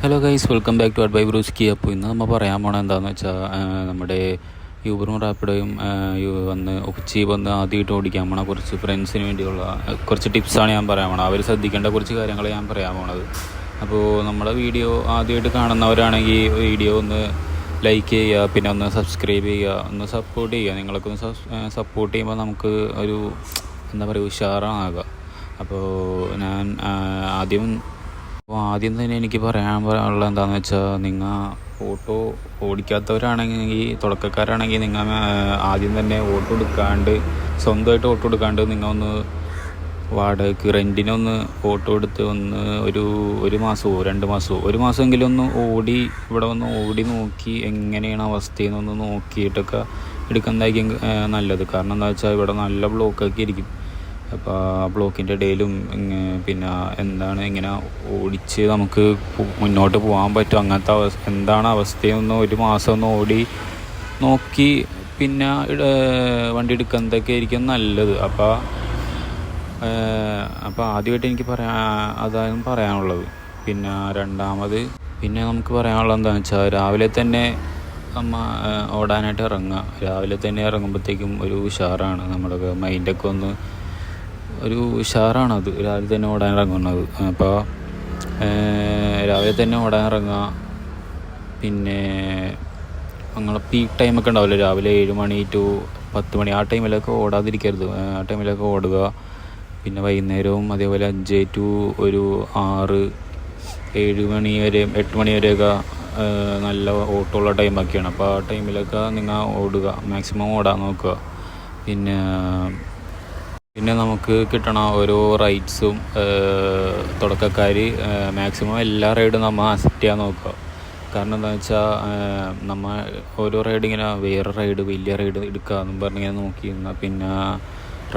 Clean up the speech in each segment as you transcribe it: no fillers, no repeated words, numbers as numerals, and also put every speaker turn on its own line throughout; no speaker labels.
Hello guys, welcome back to അഡ്ബൈ ബ്രൂസ്കി. അപ്പോൾ ഇന്ന് നമ്മൾ പറയാൻ പോണത് എന്താണെന്ന് വെച്ചാൽ നമ്മുടെ യൂബറും റാപ്പിഡോയും വന്ന് ആദ്യമായിട്ട് ഓടിക്കാൻ പോണ കുറച്ച് ഫ്രണ്ട്സിന് വേണ്ടിയുള്ള കുറച്ച് ടിപ്സാണ് ഞാൻ പറയാൻ പോണത്. അവർ ശ്രദ്ധിക്കേണ്ട കുറച്ച് കാര്യങ്ങൾ ഞാൻ പറയാൻ പോണത്. അപ്പോൾ നമ്മുടെ വീഡിയോ ആദ്യമായിട്ട് കാണുന്നവരാണെങ്കിൽ വീഡിയോ ഒന്ന് ലൈക്ക് ചെയ്യുക, പിന്നെ ഒന്ന് സബ്സ്ക്രൈബ് ചെയ്യുക, ഒന്ന് സപ്പോർട്ട് ചെയ്യുക. നിങ്ങളൊക്കെ ഒന്ന് സപ്പോർട്ട് ചെയ്യുമ്പോൾ നമുക്ക് ഒരു എന്താ പറയുക ഉഷാറാകുക. അപ്പോൾ ഞാൻ ആദ്യം തന്നെ എനിക്ക് പറയാനുള്ളത് എന്താണെന്ന് വെച്ചാൽ, നിങ്ങൾ ഓട്ടോ ഓടിക്കാത്തവരാണെങ്കിൽ, തുടക്കക്കാരാണെങ്കിൽ നിങ്ങൾ ആദ്യം തന്നെ ഓട്ടോ എടുക്കാണ്ട്, സ്വന്തമായിട്ട് ഓട്ടോ എടുക്കാണ്ട് നിങ്ങൾ ഒന്ന് വാടകയ്ക്ക് റെൻറ്റിനൊന്ന് ഓട്ടോ എടുത്ത് ഒരു മാസമോ 2 മാസമോ 1 മാസമെങ്കിലും ഒന്ന് ഇവിടെ ഓടി നോക്കി എങ്ങനെയാണ് അവസ്ഥയെന്നൊന്ന് നോക്കിയിട്ടൊക്കെ എടുക്കുന്നതായിരിക്കും നല്ലത്. കാരണം എന്താ വെച്ചാൽ ഇവിടെ നല്ല ബ്ലോക്കൊക്കെ ഇരിക്കും. അപ്പോൾ ആ ബ്ലോക്കിൻ്റെ ഇടയിലും പിന്നെ ഇങ്ങനെ ഓടിച്ച് നമുക്ക് മുന്നോട്ട് പോകാൻ പറ്റും. അങ്ങനത്തെ എന്താണ് അവസ്ഥയൊന്ന് 1 മാസം ഒന്ന് ഓടി നോക്കി പിന്നെ വണ്ടി എടുക്കുന്നതൊക്കെ ആയിരിക്കും നല്ലത്. അപ്പോൾ ആദ്യമായിട്ട് എനിക്ക് അതായിരുന്നു പറയാനുള്ളത്. പിന്നെ രണ്ടാമത് നമുക്ക് പറയാനുള്ളത് എന്താണെന്ന് വെച്ചാൽ, രാവിലെ തന്നെ ഓടാനായിട്ട് ഇറങ്ങുക. രാവിലെ തന്നെ ഇറങ്ങുമ്പോഴത്തേക്കും ഒരു ഉഷാറാണ്, നമ്മുടെ മൈൻഡൊക്കെ ഒന്ന് ഒരു ഉഷാറാണത്, രാവിലെ തന്നെ ഓടാൻ ഇറങ്ങുന്നത്. അപ്പോൾ രാവിലെ തന്നെ ഓടാൻ ഇറങ്ങുക. പിന്നെ ഞങ്ങളെ പീക്ക് ടൈമൊക്കെ ഉണ്ടാവില്ല, രാവിലെ 7 മണി ടു 10 മണി, ആ ടൈമിലൊക്കെ ഓടാതിരിക്കരുത്. ആ ടൈമിലൊക്കെ ഓടുക. പിന്നെ വൈകുന്നേരവും അതേപോലെ 5 ടു 6, 7 മണി വരെ 8 മണി വരെയൊക്കെ നല്ല ഓട്ടമുള്ള ടൈമൊക്കെയാണ്. അപ്പോൾ ആ ടൈമിലൊക്കെ നിങ്ങൾ ഓടുക, മാക്സിമം ഓടാൻ നോക്കുക. പിന്നെ നമുക്ക് കിട്ടണ ഓരോ റൈഡ്സും തുടക്കക്കാർ മാക്സിമം എല്ലാ റൈഡും നമ്മൾ അക്സെപ്റ്റ് ചെയ്യാൻ നോക്കുക. കാരണം എന്താണെന്ന് വെച്ചാൽ ഓരോ റൈഡ് ഇങ്ങനെ വേറെ റൈഡ്, വലിയ റൈഡ് എടുക്കാമെന്നും പറഞ്ഞിങ്ങനെ നോക്കിയിരുന്നാൽ പിന്നെ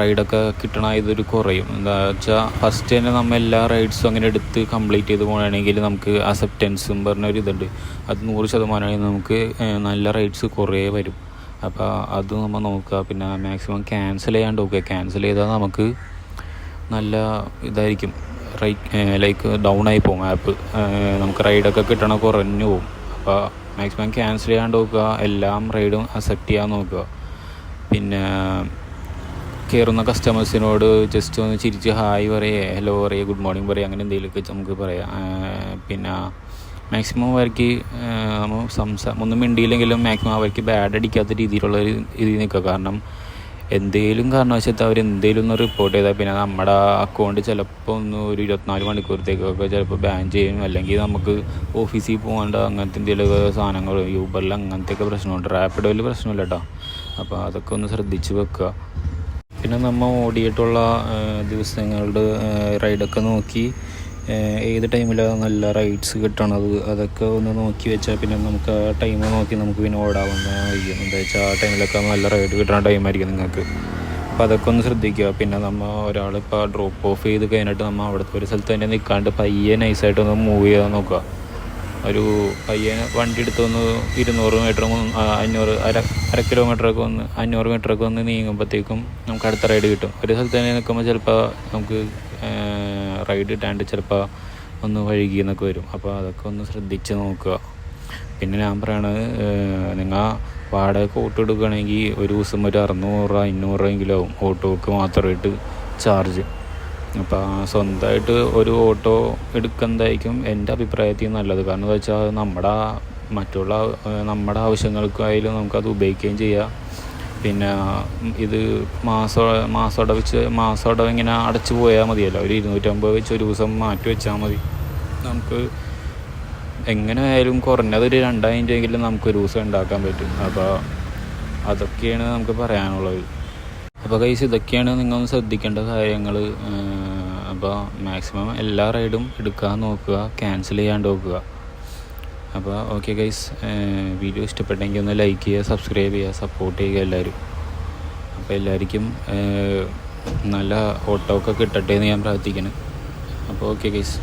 റൈഡൊക്കെ കിട്ടണ ഇതൊരു കുറയും. എന്താ വെച്ചാൽ ഫസ്റ്റ് തന്നെ നമ്മൾ എല്ലാ റൈഡ്സും അങ്ങനെ എടുത്ത് കംപ്ലീറ്റ് ചെയ്ത് പോകുകയാണെങ്കിൽ നമുക്ക് അക്സെപ്റ്റൻസും പറഞ്ഞൊരിതുണ്ട്. അത് 100% നമുക്ക് നല്ല റൈഡ്സ് കുറേ വരും. അപ്പോൾ അത് നമ്മൾ നോക്കുക. പിന്നെ മാക്സിമം ക്യാൻസൽ ചെയ്യാണ്ട് നോക്കുക. ക്യാൻസൽ ചെയ്താൽ നമുക്ക് നല്ല ഇതായിരിക്കും, ലൈക്ക് ഡൗൺ ആയി പോകും ആപ്പ്. നമുക്ക് റൈഡൊക്കെ കിട്ടണ കുറഞ്ഞു പോകും. അപ്പോൾ മാക്സിമം ക്യാൻസൽ ചെയ്യാണ്ട് നോക്കുക. എല്ലാം റൈഡും അക്സെപ്റ്റ് ചെയ്യാൻ നോക്കുക. പിന്നെ കയറുന്ന കസ്റ്റമേഴ്സിനോട് ജസ്റ്റ് ഒന്ന് ചിരിച്ച് ഹായ് പറയുക, ഹലോ പറയുക, ഗുഡ് മോർണിംഗ് പറയുക, അങ്ങനെ എന്തെങ്കിലുമൊക്കെ നമുക്ക് പറയാം. പിന്നെ മാക്സിമം അവർക്ക് ഒന്നും മിണ്ടിയില്ലെങ്കിലും മാക്സിമം അവർക്ക് ബാഡ് അടിക്കാത്ത രീതിയിലുള്ള ഒരു ഇതിൽ നിൽക്കുക. കാരണം എന്തെങ്കിലും കാരണവശാൽ അവരെന്തെങ്കിലും ഒന്ന് റിപ്പോർട്ട് ചെയ്താൽ പിന്നെ നമ്മുടെ അക്കൗണ്ട് ചിലപ്പോൾ ഒരു 24 മണിക്കൂറത്തേക്കൊക്കെ ചിലപ്പോൾ ബാൻ ചെയ്യും. അല്ലെങ്കിൽ നമുക്ക് ഓഫീസിൽ പോകേണ്ട അങ്ങനത്തെ എന്തെങ്കിലുമൊക്കെ സാധനങ്ങൾ, യൂബറിൽ അങ്ങനത്തെയൊക്കെ പ്രശ്നമുണ്ട്. റാപ്പിഡോയിൽ പ്രശ്നമില്ല കേട്ടോ. അപ്പോൾ അതൊക്കെ ഒന്ന് ശ്രദ്ധിച്ച് വെക്കുക. പിന്നെ നമ്മൾ ഓടിയിട്ടുള്ള ദിവസങ്ങളുടെ റൈഡൊക്കെ നോക്കി ഏത് ടൈമിലാണ് നല്ല റൈഡ്സ് കിട്ടണത് അതൊക്കെ ഒന്ന് നോക്കി വെച്ചാൽ പിന്നെ നമുക്ക് ആ ടൈം നോക്കി നമുക്ക് പിന്നെ ഓടാവുന്നതായിരിക്കും. എന്താ വെച്ചാൽ ആ ടൈമിലൊക്കെ നല്ല റൈഡ് കിട്ടുന്ന ടൈമായിരിക്കും നിങ്ങൾക്ക്. അപ്പോൾ അതൊക്കെ ഒന്ന് ശ്രദ്ധിക്കുക. പിന്നെ ഒരാളിപ്പോൾ ഡ്രോപ്പ് ഓഫ് ചെയ്ത് കഴിഞ്ഞിട്ട് അവിടുത്തെ ഒരു സ്ഥലത്ത് തന്നെ നിൽക്കാണ്ട് പയ്യെ നൈസായിട്ടൊന്ന് മൂവ് ചെയ്യാൻ നോക്കുക. ഒരു പയ്യനെ വണ്ടി എടുത്തൊന്ന് 200 മീറ്റർ 500 അര കിലോമീറ്ററൊക്കെ 500 മീറ്ററൊക്കെ ഒന്ന് നീങ്ങുമ്പോഴത്തേക്കും നമുക്ക് അടുത്ത റൈഡ് കിട്ടും. ഒരു സ്ഥലത്ത് തന്നെ നിൽക്കുമ്പോൾ ചിലപ്പോൾ നമുക്ക് റൈഡ് കിട്ടാണ്ട് ചിലപ്പോൾ ഒന്ന് വഴുകി എന്നൊക്കെ വരും. അപ്പോൾ അതൊക്കെ ഒന്ന് ശ്രദ്ധിച്ച് നോക്കുക. പിന്നെ ഞാൻ പറയണത്, നിങ്ങൾ വാടകയ്ക്ക് ഓട്ടോ എടുക്കുകയാണെങ്കിൽ ഒരു ദിവസം ഒരു 600 500 എങ്കിലും ആവും ഓട്ടോക്ക് മാത്രമായിട്ട് ചാർജ്. അപ്പോൾ സ്വന്തമായിട്ട് ഒരു ഓട്ടോ എടുക്കുന്നതായിരിക്കും എൻ്റെ അഭിപ്രായത്തിൽ നല്ലത്. കാരണം എന്താ വെച്ചാൽ നമ്മുടെ ആവശ്യങ്ങൾക്കായാലും നമുക്കത് ഉപയോഗിക്കുകയും ചെയ്യാം. പിന്നെ ഇത് മാസമടവ് ഇങ്ങനെ അടച്ചു പോയാൽ മതിയല്ലോ. ഒരു 250 വെച്ച് ഒരു ദിവസം മാറ്റി വെച്ചാൽ മതി. നമുക്ക് എങ്ങനെ ആയാലും കുറഞ്ഞത് ഒരു 2000 രൂപയെങ്കിലും നമുക്കൊരു ദിവസം ഉണ്ടാക്കാൻ പറ്റും. അപ്പോൾ അതൊക്കെയാണ് നമുക്ക് പറയാനുള്ളത്. അപ്പോൾ ഗൈസ്, ഇതൊക്കെയാണ് നിങ്ങളൊന്ന് ശ്രദ്ധിക്കേണ്ട കാര്യങ്ങൾ. അപ്പോൾ മാക്സിമം എല്ലാ റൈഡും എടുക്കാൻ നോക്കുക, ക്യാൻസൽ ചെയ്യാണ്ട് നോക്കുക. അപ്പോൾ ഓക്കെ ഗൈസ്, വീഡിയോ ഇഷ്ടപ്പെട്ടെങ്കിൽ ഒന്ന് ലൈക്ക് ചെയ്യുക, സബ്സ്ക്രൈബ് ചെയ്യുക, സപ്പോർട്ട് ചെയ്യുക എല്ലാവരും. അപ്പോൾ എല്ലാവർക്കും നല്ല ഓട്ടോ ഒക്കെ കിട്ടട്ടെ എന്ന് ഞാൻ പ്രാർത്ഥിക്കുന്നു. അപ്പോൾ ഓക്കെ ഗൈസ്.